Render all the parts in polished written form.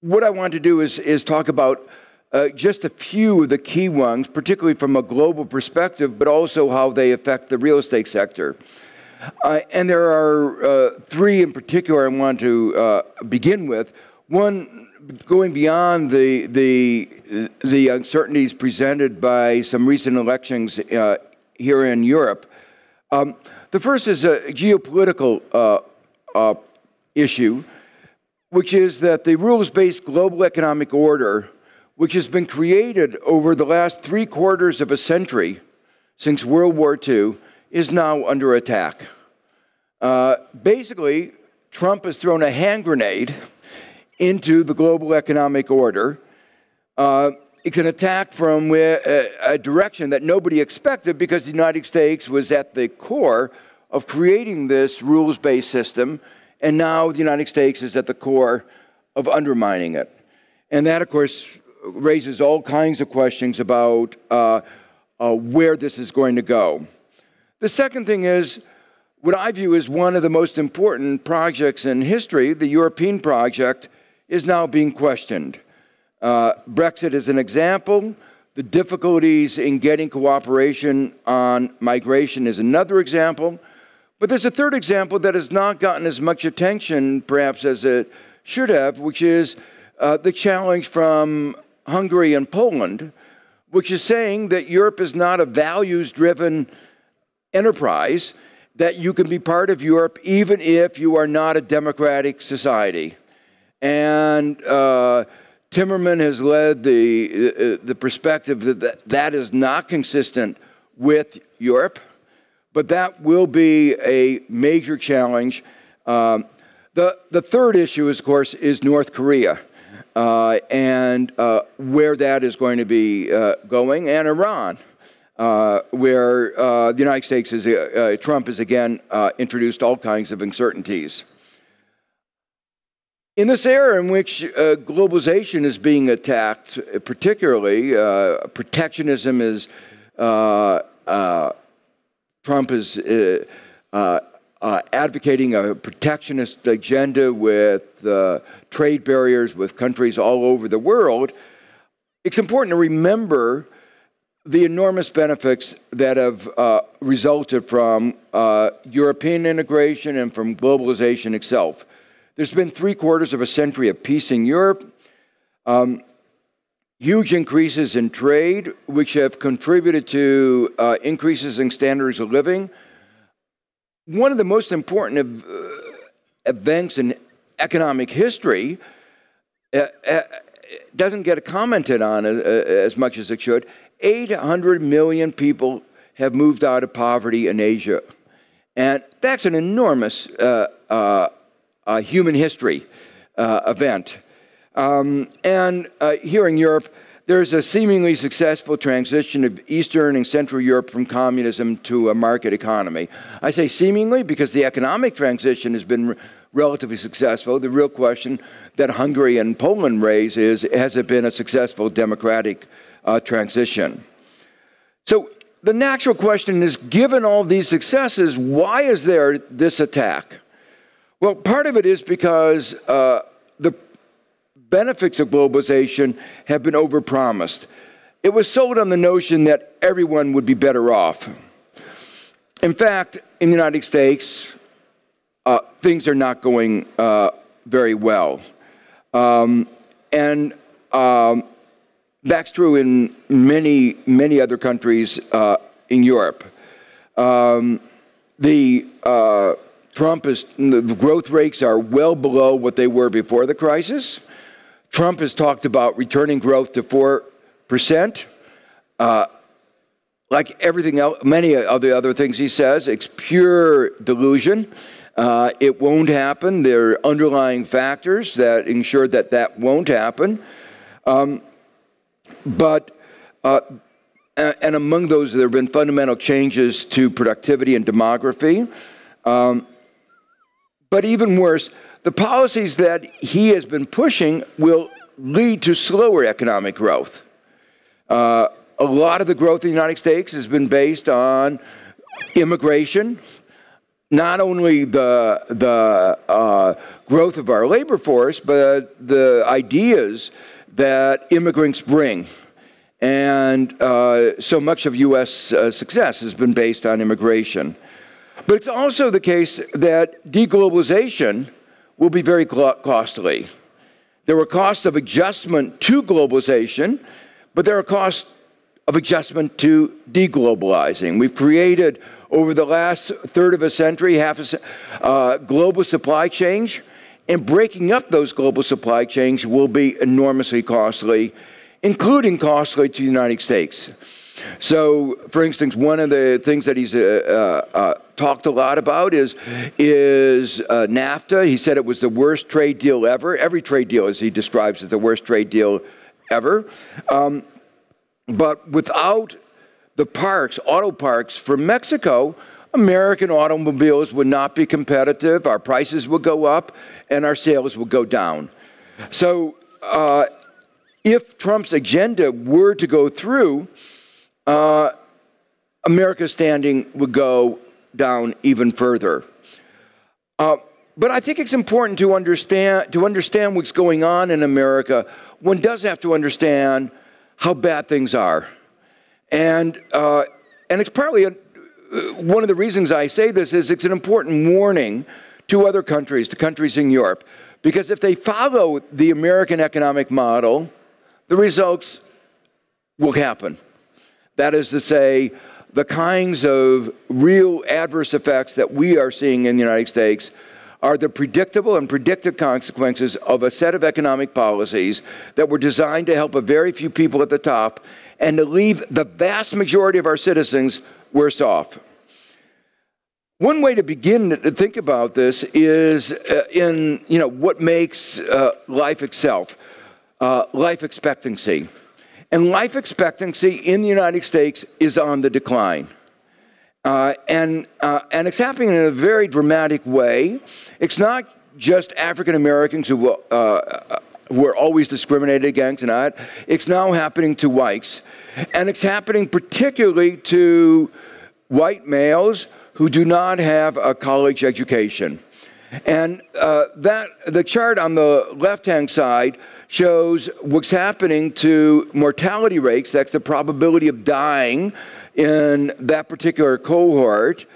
what I want to do is talk about just a few of the key ones, particularly from a global perspective, but also how they affect the real estate sector. And there are three in particular I want to begin with. One, going beyond the uncertainties presented by some recent elections here in Europe. The first is a geopolitical issue, which is that the rules-based global economic order, which has been created over the last 3/4 of a century since World War II, is now under attack. Basically, Trump has thrown a hand grenade into the global economic order. It's an attack from a direction that nobody expected, because the United States was at the core of creating this rules-based system, and now the United States is at the core of undermining it. And that, of course, raises all kinds of questions about where this is going to go. The second thing is what I view as one of the most important projects in history. The European project is now being questioned. Brexit is an example. The difficulties in getting cooperation on migration is another example. But there's a third example that has not gotten as much attention, perhaps, as it should have, which is the challenge from Hungary and Poland, which is saying that Europe is not a values-driven enterprise, that you can be part of Europe even if you are not a democratic society. And Timmerman has led the perspective that that is not consistent with Europe, but that will be a major challenge. The third issue, of course, is North Korea and where that is going to be going, and Iran, where the United States Trump has again introduced all kinds of uncertainties. In this era in which globalization is being attacked, particularly protectionism is, Trump is advocating a protectionist agenda with trade barriers with countries all over the world. It's important to remember the enormous benefits that have resulted from European integration and from globalization itself. There's been 3/4 of a century of peace in Europe, huge increases in trade, which have contributed to increases in standards of living. One of the most important events in economic history doesn't get commented on as much as it should. 800 million people have moved out of poverty in Asia. And that's an enormous human history event. And here in Europe, there's a seemingly successful transition of Eastern and Central Europe from communism to a market economy. I say seemingly because the economic transition has been relatively successful. The real question that Hungary and Poland raise is, has it been a successful democratic transition? So the natural question is, given all these successes, why is there this attack? Well, part of it is because the benefits of globalization have been overpromised. It was sold on the notion that everyone would be better off. In fact, in the United States, things are not going very well. And that's true in many, many other countries in Europe. The growth rates are well below what they were before the crisis. Trump has talked about returning growth to 4%. Like everything else, many of the other things he says, it's pure delusion. It won't happen. There are underlying factors that ensure that that won't happen. And among those, there have been fundamental changes to productivity and demography. But even worse, the policies that he has been pushing will lead to slower economic growth. A lot of the growth in the United States has been based on immigration, not only the growth of our labor force, but the ideas that immigrants bring. And so much of U.S. success has been based on immigration. But it's also the case that deglobalization will be very costly. There are costs of adjustment to globalization, but there are costs of adjustment to deglobalizing. We've created, over the last third of a century, global supply chains, and breaking up those global supply chains will be enormously costly, including costly to the United States. So, for instance, one of the things that he's talked a lot about is NAFTA. He said it was the worst trade deal ever. Every trade deal, as he describes, is the worst trade deal ever. But without the auto parks from Mexico, American automobiles would not be competitive, our prices would go up, and our sales would go down. So if Trump's agenda were to go through, America's standing would go down even further. But I think it's important to understand what's going on in America. One does have to understand how bad things are. And it's partly one of the reasons I say this is it's an important warning to other countries, to countries in Europe, because if they follow the American economic model, the results will happen. That is to say, the kinds of real adverse effects that we are seeing in the United States are the predictable and predicted consequences of a set of economic policies that were designed to help a very few people at the top and to leave the vast majority of our citizens worse off. One way to begin to think about this is in what makes life itself, life expectancy. And life expectancy in the United States is on the decline. And it's happening in a very dramatic way. It's not just African Americans who are always discriminated against. It's now happening to whites. And it's happening particularly to white males who do not have a college education. And the chart on the left-hand side shows what's happening to mortality rates. That's the probability of dying in that particular cohort.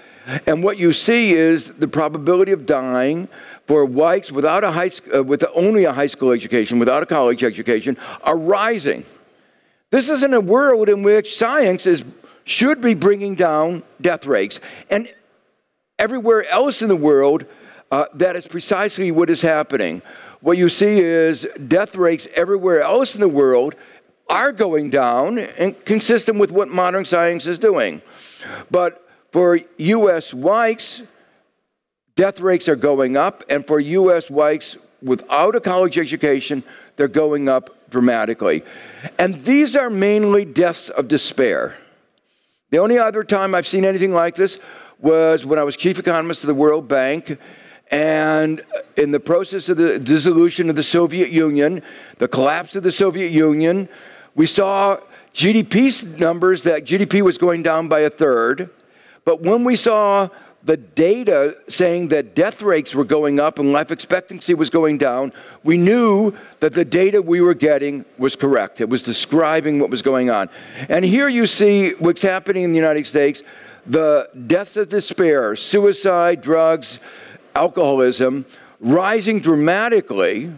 And what you see is the probability of dying for whites without with only a high school education, without a college education, are rising. This is in a world in which science should be bringing down death rates. And everywhere else in the world, that is precisely what is happening. What you see is death rates everywhere else in the world are going down, and consistent with what modern science is doing. But for U.S. whites, death rates are going up, and for U.S. whites without a college education, they're going up dramatically. And these are mainly deaths of despair. The only other time I've seen anything like this was when I was chief economist of the World Bank, and in the process of the dissolution of the Soviet Union, the collapse of the Soviet Union, we saw GDP numbers that GDP was going down by 1/3. But when we saw the data saying that death rates were going up and life expectancy was going down, we knew that the data we were getting was correct. It was describing what was going on. And here you see what's happening in the United States, the deaths of despair, suicide, drugs, alcoholism, rising dramatically.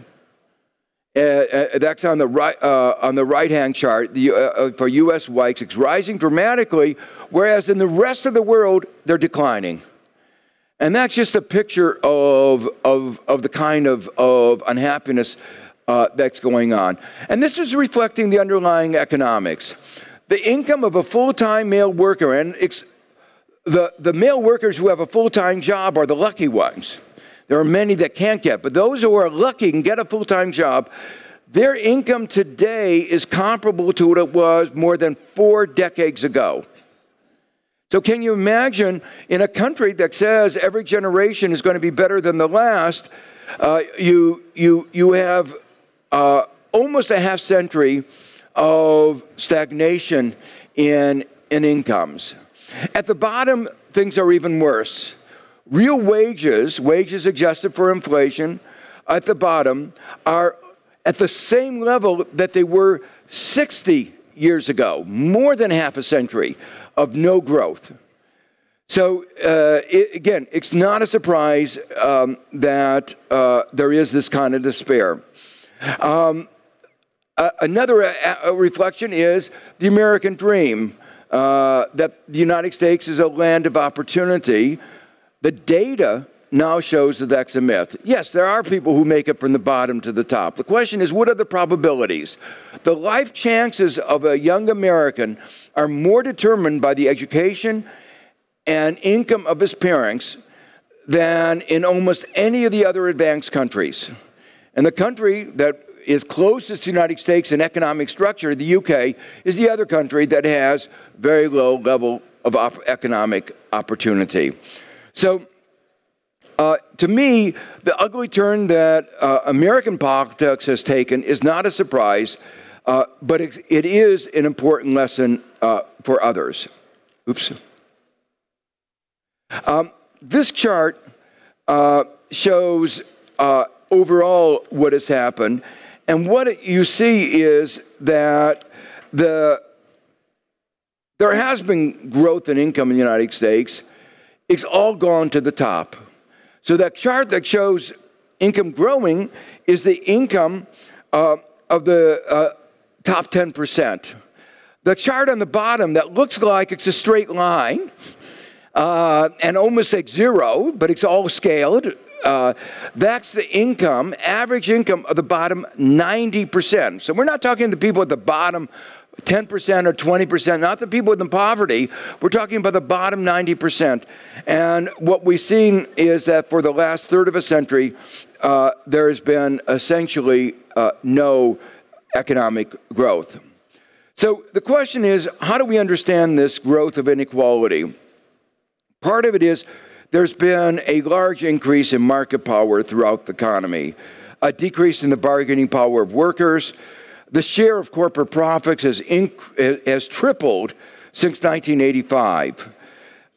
That's on the right-hand chart for U.S. whites. It's rising dramatically, whereas in the rest of the world, they're declining. And that's just a picture of the kind of unhappiness that's going on. And this is reflecting the underlying economics. The income of a full-time male worker, and the male workers who have a full-time job are the lucky ones. There are many that can't get, but those who are lucky and get a full-time job, their income today is comparable to what it was more than 4 decades ago. So can you imagine in a country that says every generation is going to be better than the last, you have almost a half century of stagnation in incomes. At the bottom, things are even worse. Real wages, wages adjusted for inflation, at the bottom, are at the same level that they were 60 years ago, more than half a century of no growth. So again, it's not a surprise that there is this kind of despair. Another reflection is the American dream, that the United States is a land of opportunity. The data now shows that that's a myth. Yes, there are people who make it from the bottom to the top. The question is, what are the probabilities? The life chances of a young American are more determined by the education and income of his parents than in almost any of the other advanced countries. And the country that is closest to the United States in economic structure, the UK, is the other country that has very low level of economic opportunity. So, to me, the ugly turn that American politics has taken is not a surprise, but it is an important lesson for others. Oops. This chart shows overall what has happened, and what you see is that there has been growth in income in the United States. It's all gone to the top. So that chart that shows income growing is the income of the top 10%. The chart on the bottom that looks like it's a straight line and almost like zero, but it's all scaled. That's the income, average income of the bottom 90%. So we're not talking the people at the bottom 10% or 20%, not the people in poverty. We're talking about the bottom 90%. And what we've seen is that for the last third of a century, there has been essentially no economic growth. So the question is, how do we understand this growth of inequality? Part of it is there's been a large increase in market power throughout the economy, a decrease in the bargaining power of workers. The share of corporate profits has tripled since 1985.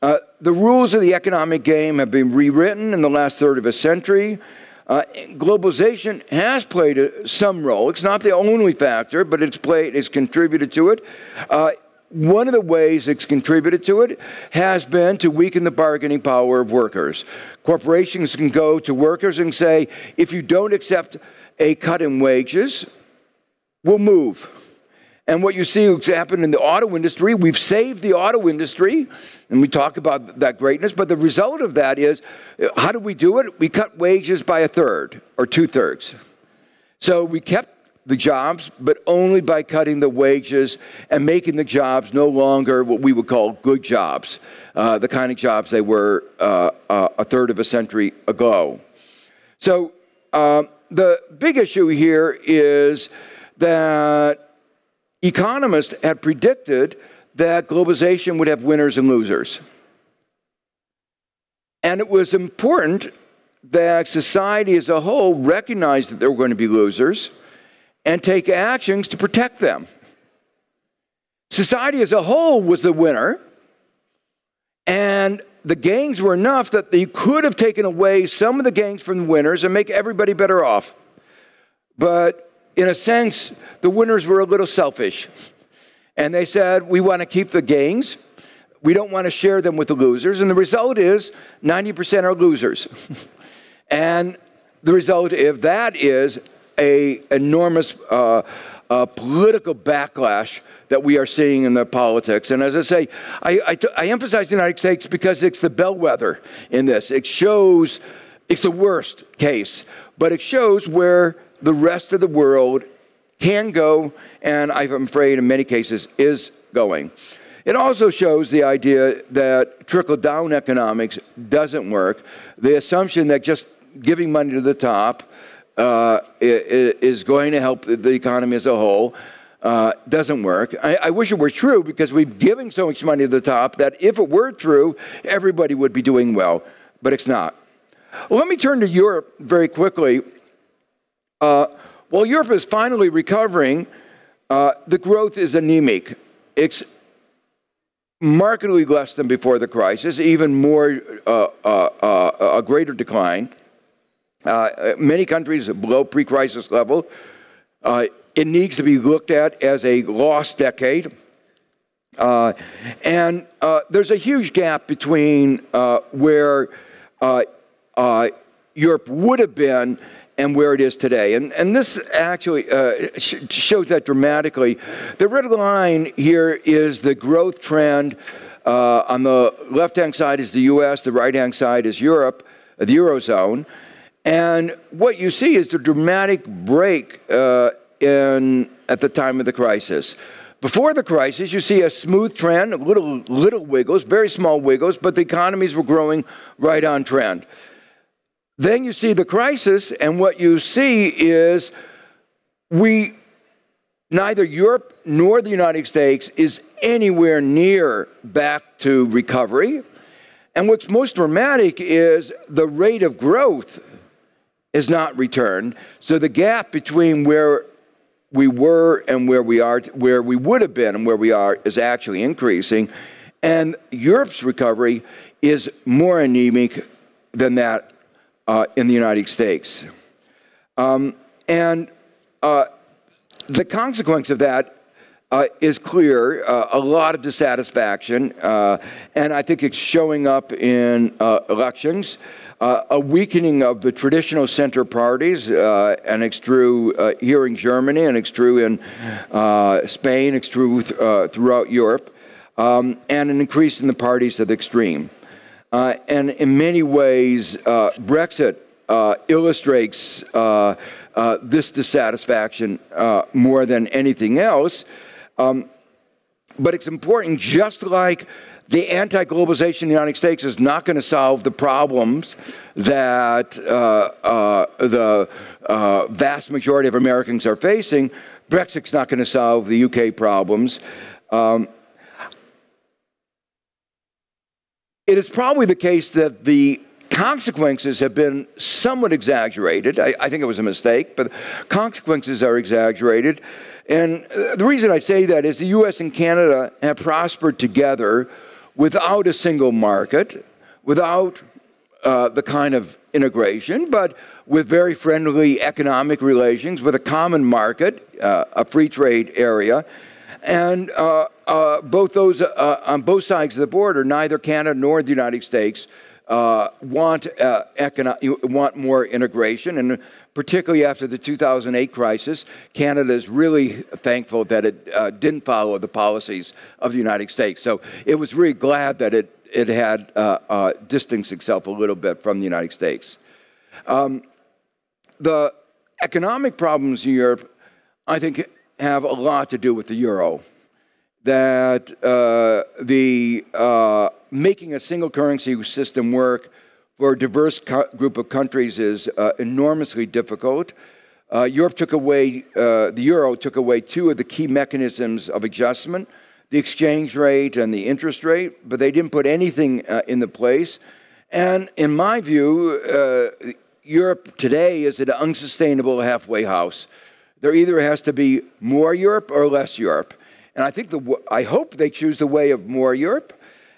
The rules of the economic game have been rewritten in the last third of a century. Globalization has played some role. It's not the only factor, but it's contributed to it. One of the ways it's contributed to it has been to weaken the bargaining power of workers. Corporations can go to workers and say, if you don't accept a cut in wages, we'll move. And what you see what's happened in the auto industry, we've saved the auto industry, and we talk about that greatness, but the result of that is, how do we do it? We cut wages by a third or two-thirds. So we kept the jobs, but only by cutting the wages and making the jobs no longer what we would call good jobs, the kind of jobs they were a third of a century ago. So the big issue here is that economists had predicted that globalization would have winners and losers. And it was important that society as a whole recognized that there were going to be losers and take actions to protect them. Society as a whole was the winner, and the gains were enough that they could have taken away some of the gains from the winners and make everybody better off. But in a sense, the winners were a little selfish. And they said, we want to keep the gains. We don't want to share them with the losers. And the result is 90% are losers. And the result of that is an enormous political backlash that we are seeing in the politics. And as I say, I emphasize the United States because it's the bellwether in this. It shows, it's the worst case, but it shows where the rest of the world can go, and I'm afraid in many cases is going. It also shows the idea that trickle-down economics doesn't work. The assumption that just giving money to the top is going to help the economy as a whole doesn't work. I wish it were true, because we're giving so much money to the top that if it were true, everybody would be doing well, but it's not. Well, let me turn to Europe very quickly. While Europe is finally recovering, the growth is anemic. It's markedly less than before the crisis, even more, a greater decline. Many countries are below pre-crisis level. It needs to be looked at as a lost decade. And there's a huge gap between where Europe would have been and where it is today. And this actually shows that dramatically. The red line here is the growth trend. On the left-hand side is the US, the right-hand side is Europe, the Eurozone. And what you see is the dramatic break at the time of the crisis. Before the crisis, you see a smooth trend, little wiggles, very small wiggles, but the economies were growing right on trend. Then you see the crisis, and what you see is neither Europe nor the United States is anywhere near back to recovery. And what's most dramatic is the rate of growth has not returned. So the gap between where we were and where we are, where we would have been and where we are, is actually increasing. And Europe's recovery is more anemic than that in the United States. The consequence of that is clear, a lot of dissatisfaction, and I think it's showing up in elections, a weakening of the traditional center parties, and it's true here in Germany, and it's true in Spain, it's true throughout Europe, and an increase in the parties to the extreme. And in many ways, Brexit illustrates this dissatisfaction more than anything else. But it's important, just like the anti-globalization in the United States is not going to solve the problems that the vast majority of Americans are facing, Brexit's not going to solve the UK problems. It is probably the case that the consequences have been somewhat exaggerated. I think it was a mistake, but consequences are exaggerated. And the reason I say that is the US and Canada have prospered together without a single market, without the kind of integration, but with very friendly economic relations, with a common market, a free trade area. And both those, on both sides of the border, neither Canada nor the United States want more integration. And particularly after the 2008 crisis, Canada is really thankful that it didn't follow the policies of the United States. So it was really glad that it had distanced itself a little bit from the United States. The economic problems in Europe, I think, have a lot to do with the euro. That making a single currency system work for a diverse group of countries is enormously difficult. Europe took away, the euro took away two of the key mechanisms of adjustment, the exchange rate and the interest rate, but they didn't put anything into place. And in my view, Europe today is an unsustainable halfway house. There either has to be more Europe or less Europe. And I hope they choose the way of more Europe.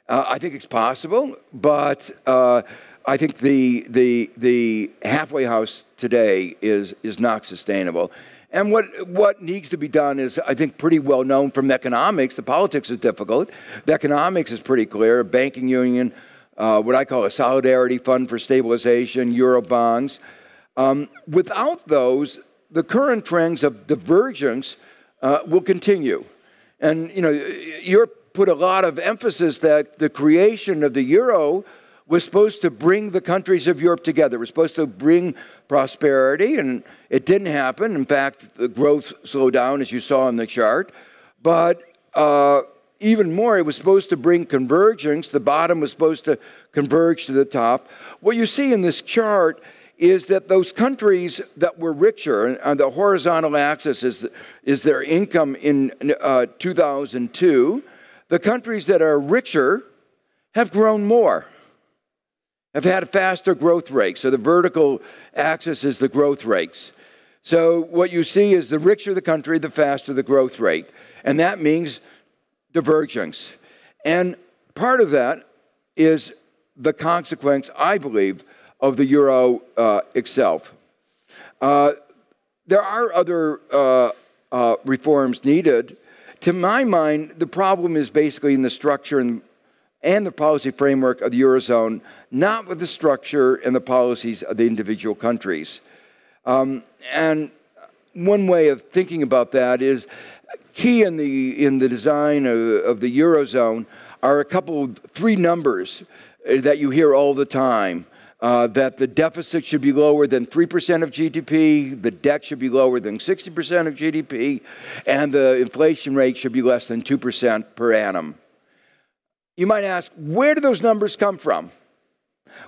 I think it's possible, but I think the halfway house today is not sustainable. And what needs to be done is, I think, pretty well known from economics. The politics is difficult. The economics is pretty clear. Banking union, what I call a solidarity fund for stabilization, euro bonds. Without those, the current trends of divergence will continue. And, you know, Europe put a lot of emphasis that the creation of the euro was supposed to bring the countries of Europe together. It was supposed to bring prosperity, and it didn't happen. In fact, the growth slowed down, as you saw in the chart. But even more, it was supposed to bring convergence. The bottom was supposed to converge to the top. What you see in this chart is that those countries that were richer, and on the horizontal axis is their income in 2002, the countries that are richer have grown more, have had a faster growth rate. So the vertical axis is the growth rates. So what you see is the richer the country, the faster the growth rate. And that means divergence. And part of that is the consequence, I believe, of the euro itself. There are other reforms needed. To my mind, the problem is basically in the structure and the policy framework of the Eurozone, not with the structure and the policies of the individual countries. And one way of thinking about that is key in the design of the Eurozone are three numbers that you hear all the time. That the deficit should be lower than 3% of GDP, the debt should be lower than 60% of GDP, and the inflation rate should be less than 2% per annum. You might ask, where do those numbers come from?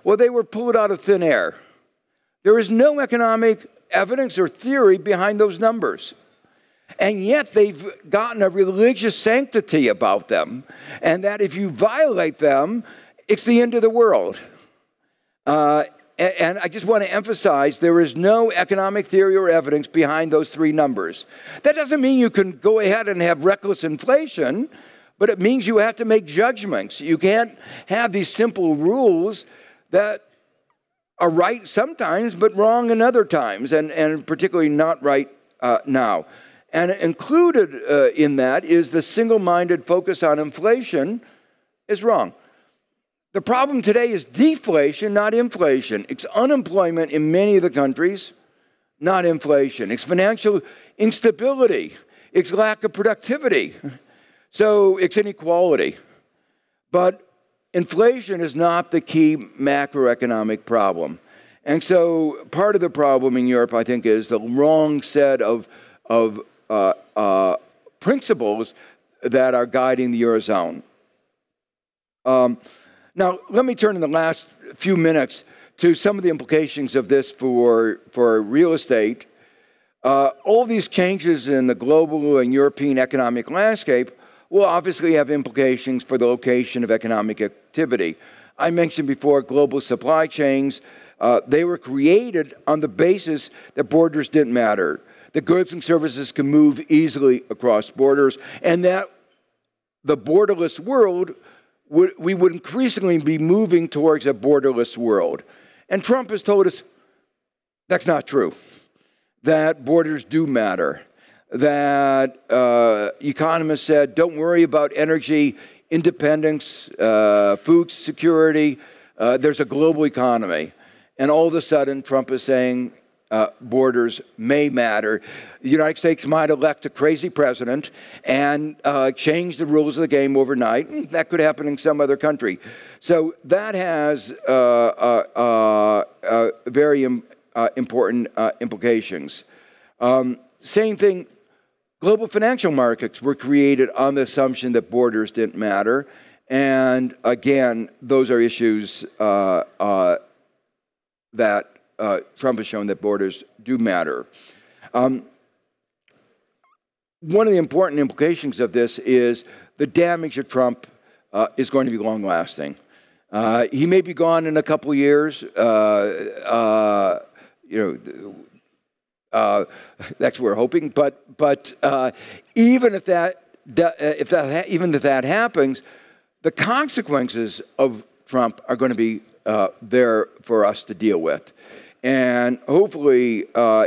Well, they were pulled out of thin air. There is no economic evidence or theory behind those numbers. And yet they've gotten a religious sanctity about them, and that if you violate them, it's the end of the world. And I just want to emphasize there is no economic theory or evidence behind those three numbers. That doesn't mean you can go ahead and have reckless inflation, but it means you have to make judgments. You can't have these simple rules that are right sometimes, but wrong in other times, and particularly not right now. And included in that is the single-minded focus on inflation is wrong. The problem today is deflation, not inflation. It's unemployment in many of the countries, not inflation. It's financial instability. It's lack of productivity. So it's inequality. But inflation is not the key macroeconomic problem. And so part of the problem in Europe, I think, is the wrong set of principles that are guiding the Eurozone. Now, let me turn in the last few minutes to some of the implications of this for real estate. All these changes in the global and European economic landscape will obviously have implications for the location of economic activity. I mentioned before global supply chains. They were created on the basis that borders didn't matter, that goods and services can move easily across borders, and that the borderless world we would increasingly be moving towards a borderless world. And Trump has told us that's not true, that borders do matter, that economists said, don't worry about energy independence, food security, there's a global economy. And all of a sudden, Trump is saying borders may matter. The United States might elect a crazy president and change the rules of the game overnight. That could happen in some other country. So that has very important implications. Same thing, global financial markets were created on the assumption that borders didn't matter. And again, those are issues that Trump has shown that borders do matter. One of the important implications of this is the damage of Trump is going to be long-lasting. He may be gone in a couple of years. That's what we're hoping. But even if that happens, the consequences of Trump are going to be there for us to deal with. And hopefully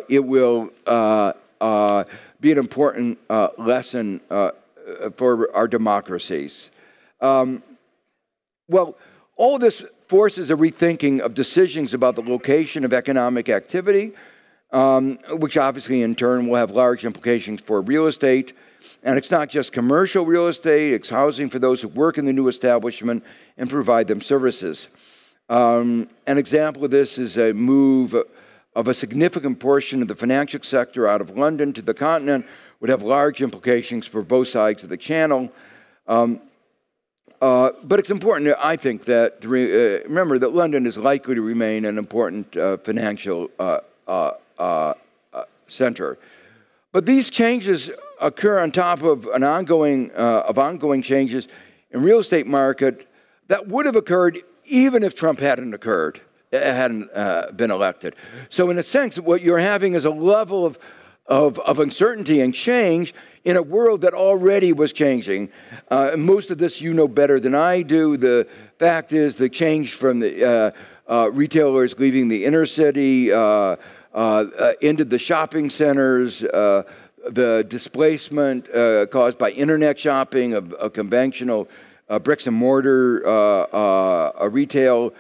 it will be an important lesson for our democracies. Well, all this forces a rethinking of decisions about the location of economic activity, which obviously in turn will have large implications for real estate. And it's not just commercial real estate, it's housing for those who work in the new establishment and provide them services. An example of this is a move of a significant portion of the financial sector out of London to the continent would have large implications for both sides of the channel. But it's important, I think, that to remember that London is likely to remain an important financial center. But these changes occur on top of an ongoing changes in real estate market that would have occurred even if Trump hadn't been elected. So in a sense, what you're having is a level of uncertainty and change in a world that already was changing. Most of this you know better than I do. The fact is the change from the retailers leaving the inner city into the shopping centers, the displacement caused by internet shopping of conventional bricks and mortar retail.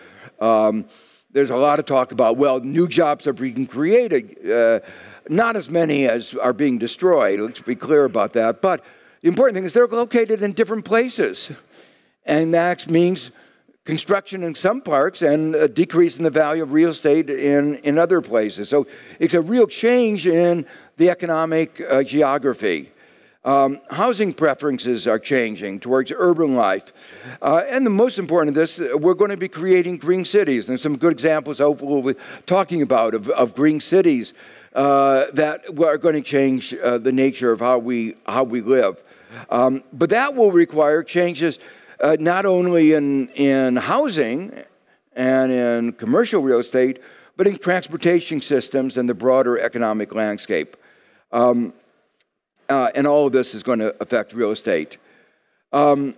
There's a lot of talk about, well, new jobs are being created. Not as many as are being destroyed. Let's be clear about that. But the important thing is they're located in different places. And that means construction in some parks and a decrease in the value of real estate in other places. So it's a real change in the economic geography. Housing preferences are changing towards urban life. And the most important of this, we're going to be creating green cities. And some good examples hopefully we'll be talking about of green cities that are going to change the nature of how we live. But that will require changes not only in housing and in commercial real estate, but in transportation systems and the broader economic landscape. And all of this is going to affect real estate. A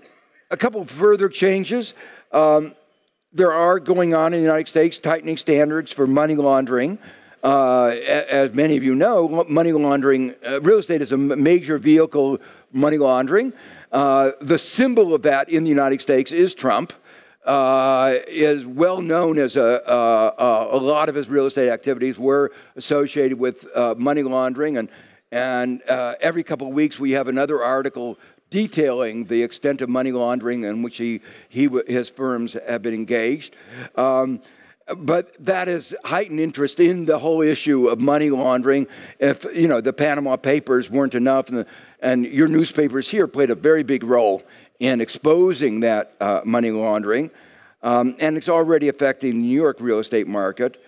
couple of further changes. There are going on in the United States tightening standards for money laundering. As many of you know, money laundering, real estate is a major vehicle money laundering. The symbol of that in the United States is Trump. Is well known as a lot of his real estate activities were associated with money laundering, and every couple of weeks we have another article detailing the extent of money laundering in which his firms have been engaged. But that has heightened interest in the whole issue of money laundering. If the Panama Papers weren't enough, and your newspapers here played a very big role in exposing that money laundering, and it's already affecting the New York real estate market.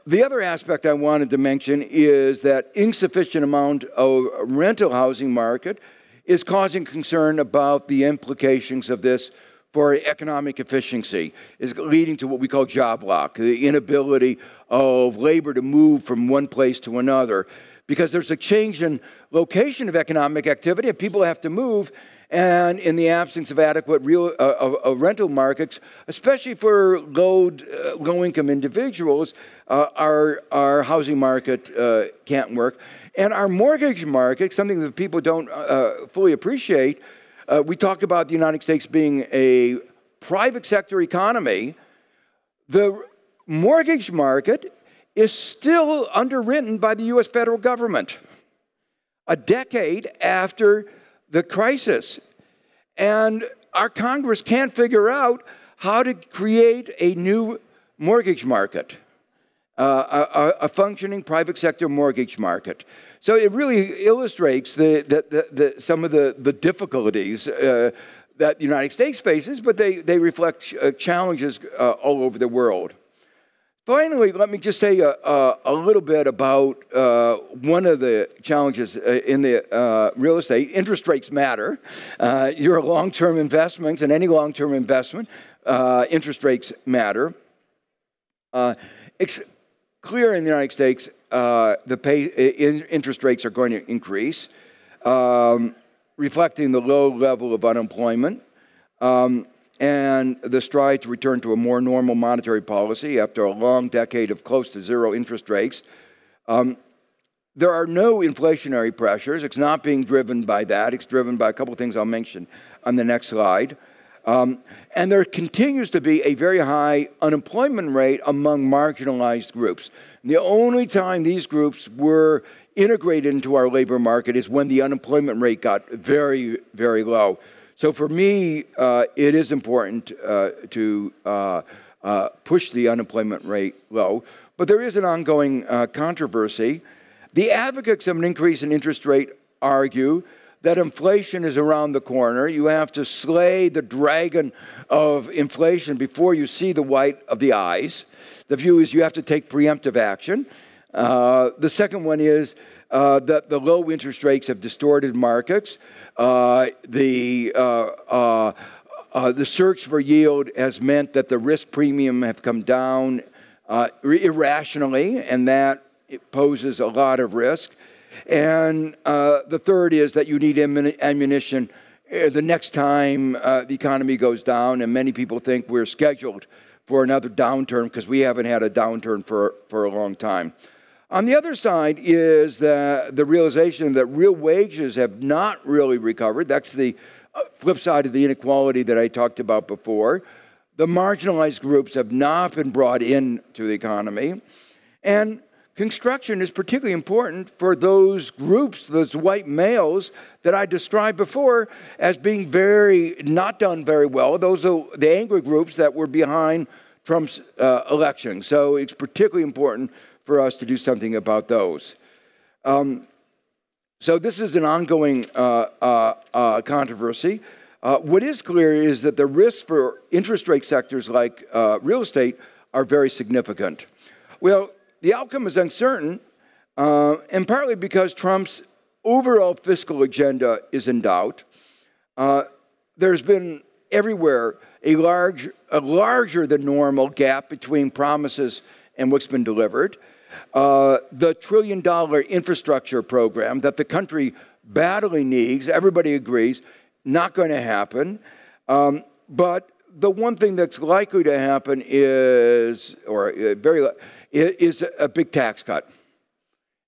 The other aspect I wanted to mention is that insufficient amount of rental housing market is causing concern about the implications of this for economic efficiency, is leading to what we call job lock, the inability of labor to move from one place to another. Because there's a change in location of economic activity, and people have to move, and in the absence of adequate rental markets, especially for low-income individuals, our housing market can't work. And our mortgage market, something that people don't fully appreciate, we talk about the United States being a private sector economy. The mortgage market is still underwritten by the U.S. federal government a decade after the crisis. And our Congress can't figure out how to create a new mortgage market, a functioning private sector mortgage market. So it really illustrates some of the difficulties that the United States faces, but they reflect challenges all over the world. Finally, let me just say a little bit about one of the challenges in the real estate. Interest rates matter. Your long-term investments, and any long-term investment, interest rates matter. It's clear in the United States interest rates are going to increase, reflecting the low level of unemployment. And the stride to return to a more normal monetary policy after a long decade of close to zero interest rates. There are no inflationary pressures. It's not being driven by that. It's driven by a couple of things I'll mention on the next slide. And there continues to be a very high unemployment rate among marginalized groups. And the only time these groups were integrated into our labor market is when the unemployment rate got very, very low. So for me, it is important to push the unemployment rate low. But there is an ongoing controversy. The advocates of an increase in interest rate argue that inflation is around the corner. You have to slay the dragon of inflation before you see the white of the eyes. The view is you have to take preemptive action. The second one is that the low interest rates have distorted markets. The search for yield has meant that the risk premium have come down irrationally, and that it poses a lot of risk. And the third is that you need ammunition the next time the economy goes down, and many people think we're scheduled for another downturn because we haven't had a downturn for a long time. On the other side is the realization that real wages have not really recovered. That's the flip side of the inequality that I talked about before. The marginalized groups have not been brought into the economy. And construction is particularly important for those groups, those white males that I described before as being not done very well. Those are the angry groups that were behind Trump's election. So it's particularly important for us to do something about those. So this is an ongoing controversy. What is clear is that the risks for interest rate sectors like real estate are very significant. Well, the outcome is uncertain, and partly because Trump's overall fiscal agenda is in doubt. There's been everywhere a larger than normal gap between promises and what's been delivered. The trillion-dollar infrastructure program that the country badly needs, everybody agrees, not going to happen. But the one thing that's likely to happen is, is a big tax cut.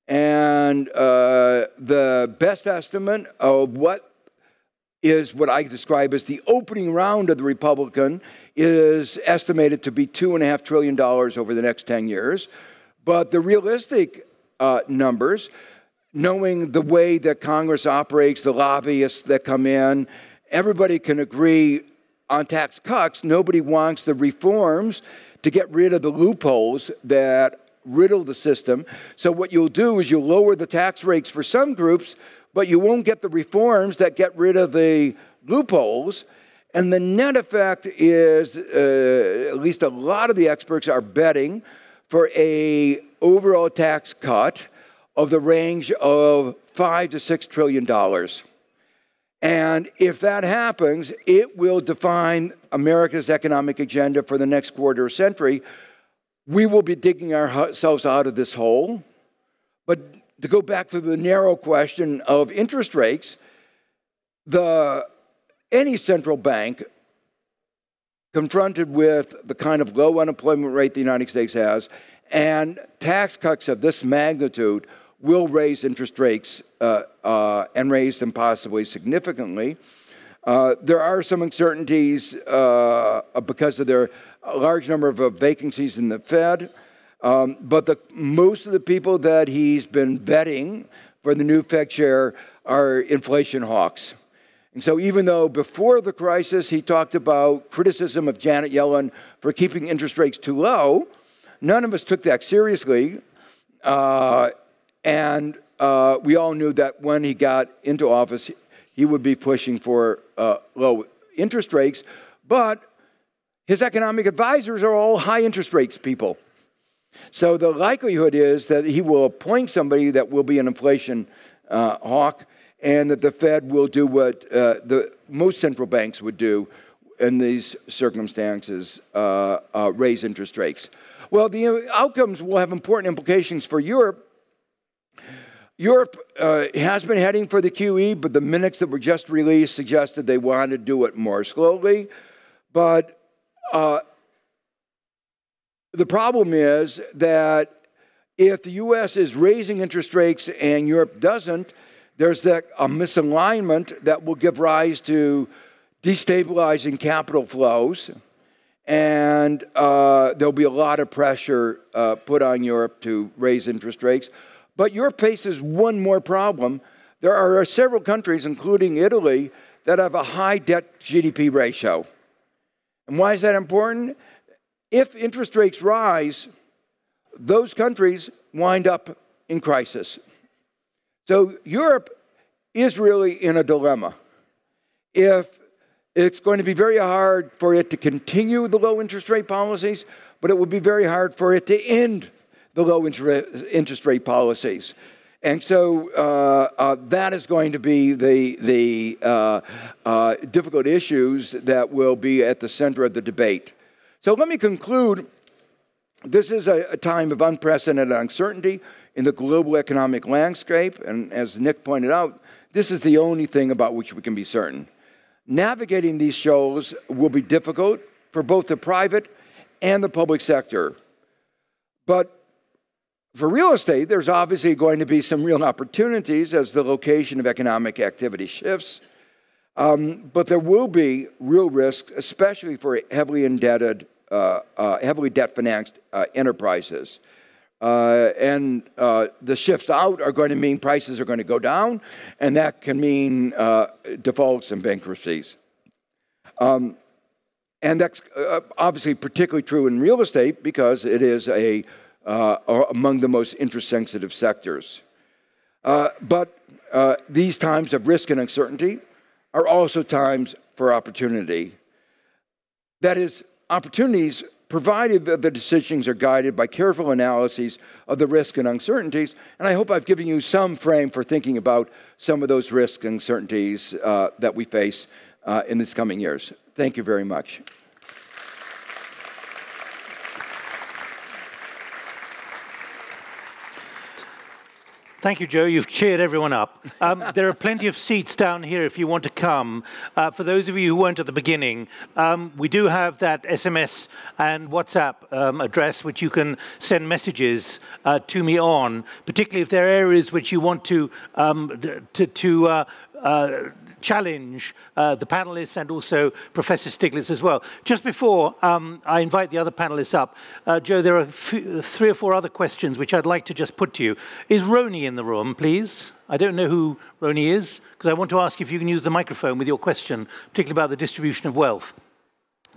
And the best estimate of what I describe as the opening round of the Republican is estimated to be $2.5 trillion over the next 10 years. But the realistic numbers, knowing the way that Congress operates, the lobbyists that come in, everybody can agree on tax cuts. Nobody wants the reforms to get rid of the loopholes that riddle the system. So what you'll do is you'll lower the tax rates for some groups, but you won't get the reforms that get rid of the loopholes. And the net effect is, at least a lot of the experts are betting for a overall tax cut of the range of $5 to $6 trillion. And if that happens, it will define America's economic agenda for the next quarter century. We will be digging ourselves out of this hole. But to go back to the narrow question of interest rates, any central bank confronted with the kind of low unemployment rate the United States has and tax cuts of this magnitude will raise interest rates and raise them possibly significantly. There are some uncertainties because of their large number of vacancies in the Fed, but most of the people that he's been vetting for the new Fed chair are inflation hawks. And so even though before the crisis he talked about criticism of Janet Yellen for keeping interest rates too low, none of us took that seriously. And we all knew that when he got into office, he would be pushing for low interest rates. But his economic advisors are all high interest rates people. So the likelihood is that he will appoint somebody that will be an inflation hawk, and that the Fed will do what most central banks would do in these circumstances, raise interest rates. Well, the outcomes will have important implications for Europe. Europe has been heading for the QE, but the minutes that were just released suggested they wanted to do it more slowly. But the problem is that if the U.S. is raising interest rates and Europe doesn't, there's a misalignment that will give rise to destabilizing capital flows. And there'll be a lot of pressure put on Europe to raise interest rates. But Europe faces one more problem. There are several countries, including Italy, that have a high debt-GDP ratio. And why is that important? If interest rates rise, those countries wind up in crisis. So Europe is really in a dilemma. If it's going to be very hard for it to continue the low interest rate policies, but it will be very hard for it to end the low interest rate policies. And so that is going to be the difficult issues that will be at the center of the debate. So let me conclude. This is a time of unprecedented uncertainty. in the global economic landscape, and as Nick pointed out, this is the only thing about which we can be certain. Navigating these shoals will be difficult for both the private and the public sector. But for real estate, there's obviously going to be some real opportunities as the location of economic activity shifts. But there will be real risks, especially for heavily indebted, heavily debt-financed enterprises. The shifts out are going to mean prices are going to go down, and that can mean defaults and bankruptcies. And that's obviously particularly true in real estate because it is among the most interest-sensitive sectors. But these times of risk and uncertainty are also times for opportunity. That is, opportunities provided that the decisions are guided by careful analyses of the risks and uncertainties. And I hope I've given you some frame for thinking about some of those risks and uncertainties that we face in these coming years. Thank you very much. Thank you, Joe. You've cheered everyone up. There are plenty of seats down here if you want to come. For those of you who weren't at the beginning, we do have that SMS and WhatsApp address which you can send messages to me on, particularly if there are areas which you want to challenge the panelists and also Professor Stiglitz as well. Just before I invite the other panelists up, Joe, there are 3 or 4 other questions which I'd like to just put to you. Is Roni in the room, please? I don't know who Roni is, because I want to ask if you can use the microphone with your question, particularly about the distribution of wealth.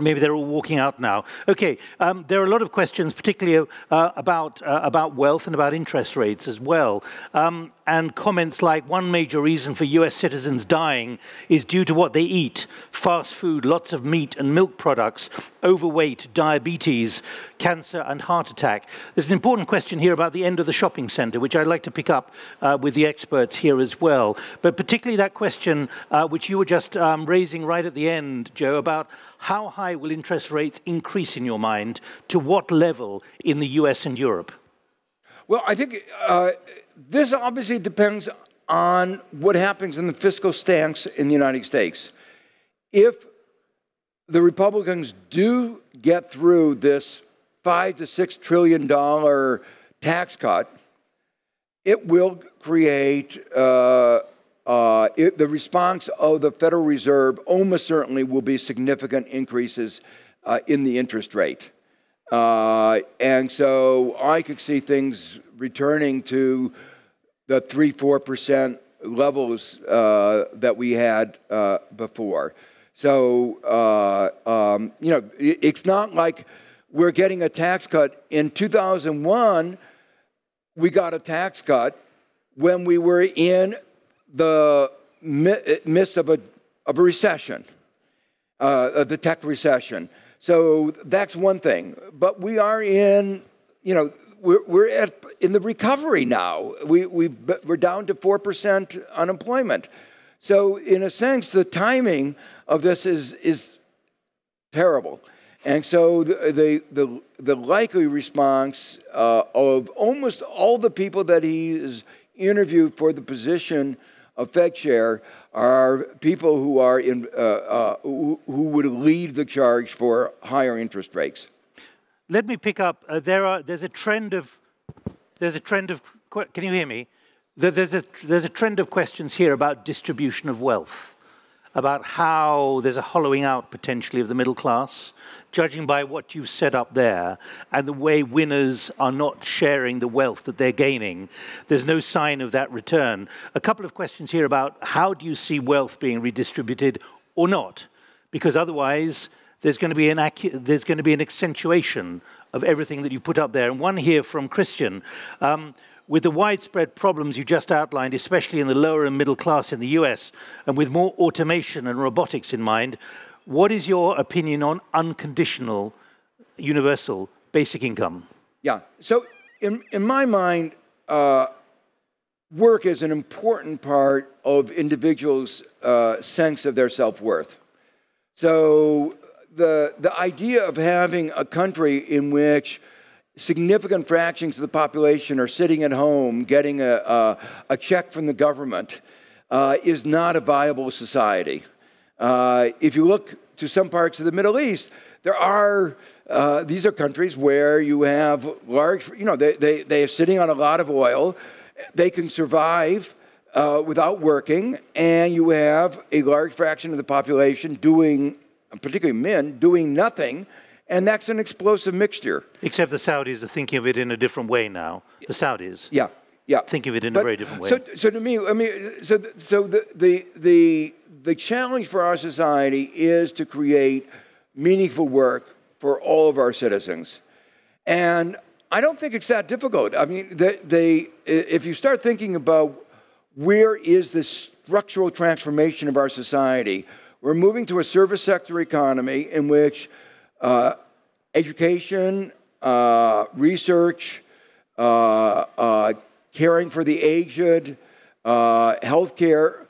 Maybe they're all walking out now. Okay, there are a lot of questions, particularly about wealth and about interest rates as well. And comments like, one major reason for US citizens dying is due to what they eat. Fast food, lots of meat and milk products, overweight, diabetes, cancer and heart attack. There's an important question here about the end of the shopping center, which I'd like to pick up with the experts here as well. But particularly that question which you were just raising right at the end, Joe, about how high will interest rates increase in your mind, to what level in the US and Europe? Well, I think this obviously depends on what happens in the fiscal stance in the United States. If the Republicans do get through this $5 to $6 trillion tax cut, it will create the response of the Federal Reserve almost certainly will be significant increases in the interest rate. And so I could see things returning to the 3–4% levels that we had before. So, you know, it's not like we're getting a tax cut. In 2001, we got a tax cut when we were in the midst of a recession, the tech recession. So that's one thing. But we are in, you know, we're in the recovery now. We're down to 4% unemployment. So in a sense, the timing of this is terrible. And so the likely response of almost all the people that he has interviewed for the position of Fed chair are people who are who would lead the charge for higher interest rates. Let me pick up. There's a trend of. Can you hear me? There's a trend of questions here about distribution of wealth, about how there's a hollowing out potentially of the middle class, judging by what you've set up there, and the way winners are not sharing the wealth that they're gaining. There's no sign of that return. A couple of questions here about how do you see wealth being redistributed or not? Because otherwise, there's going to be an accentuation of everything that you put up there. And one here from Christian. With the widespread problems you just outlined, especially in the lower and middle class in the US, and with more automation and robotics in mind, what is your opinion on unconditional, universal basic income? Yeah, so in my mind, work is an important part of individuals' sense of their self-worth. So the idea of having a country in which significant fractions of the population are sitting at home getting a check from the government is not a viable society. If you look to some parts of the Middle East, these are countries where you have large, they are sitting on a lot of oil. They can survive without working, and you have a large fraction of the population doing, particularly men, doing nothing, and that's an explosive mixture. Except the Saudis are thinking of it in a different way now. The Saudis. Yeah. Think of it in a very different way. So to me, the challenge for our society is to create meaningful work for all of our citizens. And I don't think it's that difficult. I mean, if you start thinking about where is the structural transformation of our society, we're moving to a service sector economy in which education, research, caring for the aged, healthcare,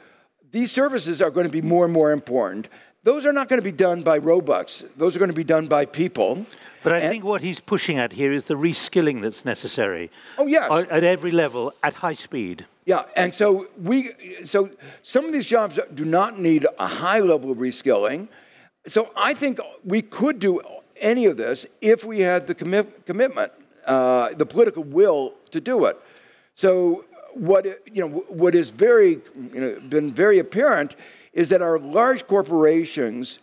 these services are going to be more and more important. Those are not going to be done by robots. Those are going to be done by people. But I think what he's pushing at here is the reskilling that's necessary. Oh, yes. At every level, at high speed. Yeah, and so some of these jobs do not need a high level of reskilling. So I think we could do any of this if we had the commitment, the political will to do it. So what is been very apparent is that our large corporations,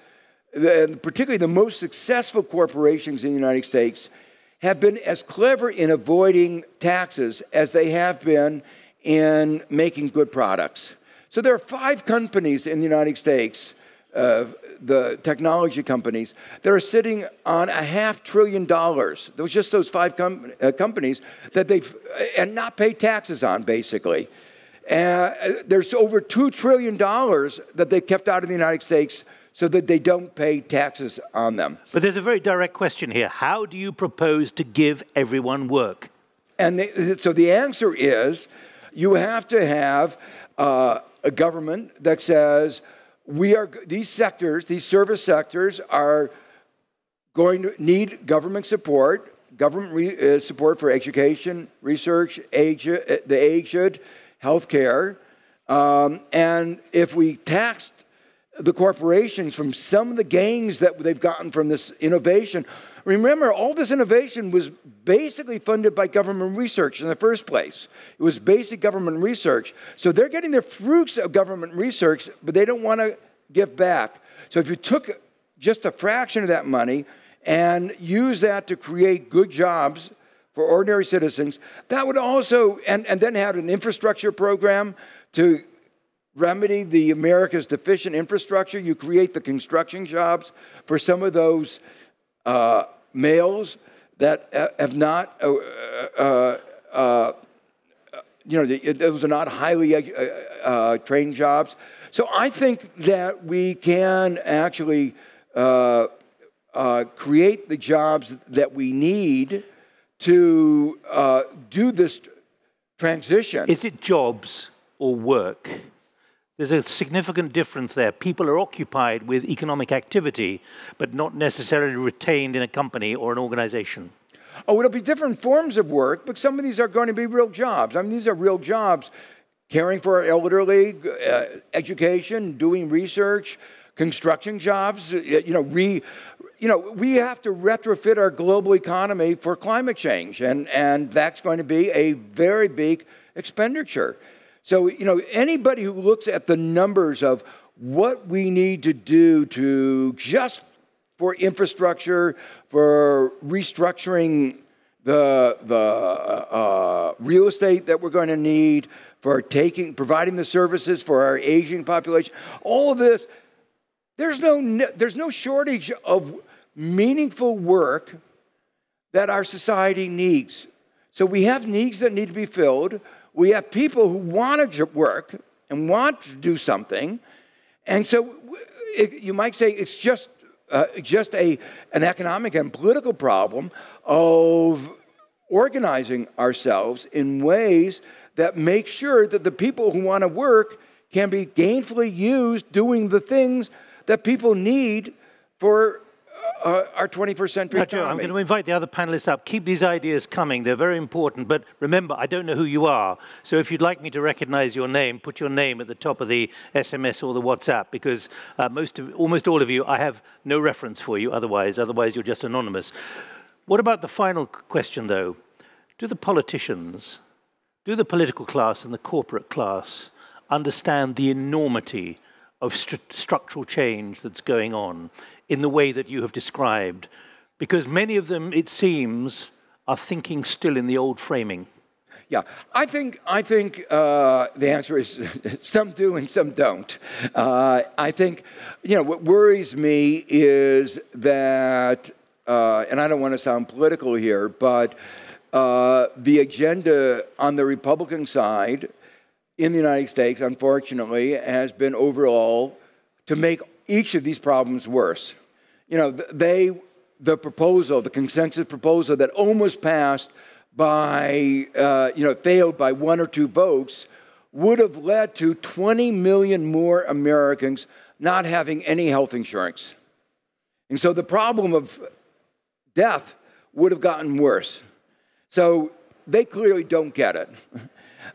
and particularly the most successful corporations in the United States, have been as clever in avoiding taxes as they have been in making good products. So there are 5 companies in the United States, the technology companies, that are sitting on $500 billion. Those just those 5 companies that they've and not paid taxes on, basically. There's over $2 trillion that they've kept out of the United States so that they don't pay taxes on them. But there's a very direct question here. How do you propose to give everyone work? And so the answer is, you have to have a government that says, these sectors, these service sectors, are going to need government support for education, research, the aged, healthcare. And if we taxed the corporations from some of the gains that they've gotten from this innovation, remember, all this innovation was basically funded by government research in the first place. It was basic government research. So they're getting the fruits of government research, but they don't want to give back. So if you took just a fraction of that money and use that to create good jobs for ordinary citizens, that would also, and then have an infrastructure program to remedy the America's deficient infrastructure. You create the construction jobs for some of those males that have not, those are not highly trained jobs. So I think that we can actually create the jobs that we need to do this transition. Is it jobs or work? There's a significant difference there. People are occupied with economic activity, but not necessarily retained in a company or an organization. Oh, it'll be different forms of work, but some of these are going to be real jobs. I mean, these are real jobs. Caring for our elderly, education, doing research, construction jobs. We have to retrofit our global economy for climate change, and that's going to be a very big expenditure. So, anybody who looks at the numbers of what we need to do to just for infrastructure, for restructuring the real estate that we're going to need, for providing the services for our aging population, all of this, there's no shortage of meaningful work that our society needs. So we have needs that need to be filled. We have people who want to work and want to do something. And so you might say it's just an economic and political problem of organizing ourselves in ways that make sure that the people who want to work can be gainfully used doing the things that people need for our 21st century now, Joe, economy. I'm going to invite the other panelists up. Keep these ideas coming. They're very important. But remember, I don't know who you are. So if you'd like me to recognize your name, put your name at the top of the SMS or the WhatsApp, because almost all of you, I have no reference for you otherwise. Otherwise, you're just anonymous. What about the final question, though? Do the politicians, do the political class and the corporate class understand the enormity of structural change that's going on in the way that you have described? Because many of them, it seems, are thinking still in the old framing. Yeah, I think the answer is some do and some don't. I think, what worries me is that, and I don't want to sound political here, but the agenda on the Republican side in the United States, unfortunately, has been overall to make each of these problems worse. The proposal, the consensus proposal that almost passed by, failed by 1 or 2 votes, would have led to 20 million more Americans not having any health insurance. And so the problem of death would have gotten worse. So they clearly don't get it.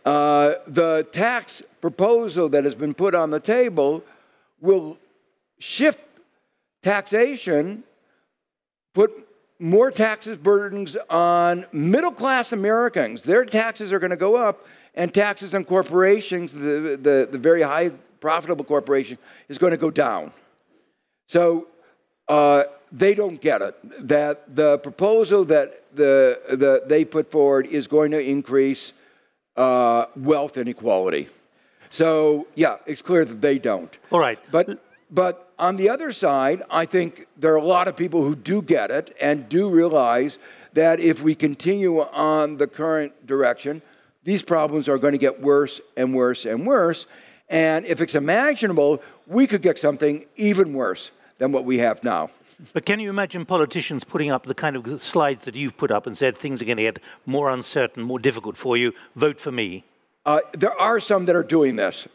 The tax proposal that has been put on the table will shift taxation, put more taxes burdens on middle-class Americans. Their taxes are going to go up, and taxes on corporations, the very high profitable corporation, is going to go down. So they don't get it, that the proposal that they put forward is going to increase wealth inequality. So, yeah, it's clear that they don't. All right. But on the other side, I think there are a lot of people who do get it and do realize that if we continue on the current direction, these problems are going to get worse and worse and worse. And if it's imaginable, we could get something even worse than what we have now. But can you imagine politicians putting up the kind of slides that you've put up and said things are going to get more uncertain, more difficult for you, vote for me? There are some that are doing this.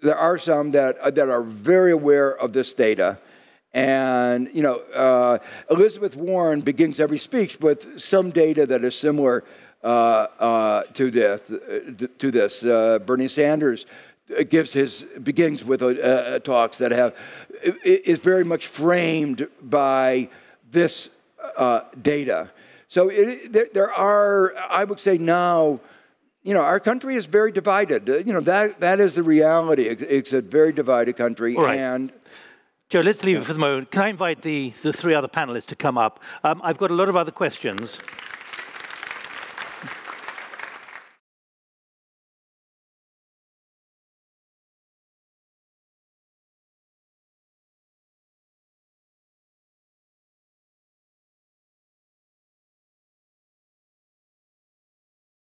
There are some that are very aware of this data. And, Elizabeth Warren begins every speech with some data that is similar to this. Bernie Sanders begins with talks that is very much framed by this data. So there are, I would say now, our country is very divided. That is the reality. It's a very divided country. All right. And Joe, let's leave it for the moment. Can I invite the 3 other panelists to come up? I've got a lot of other questions.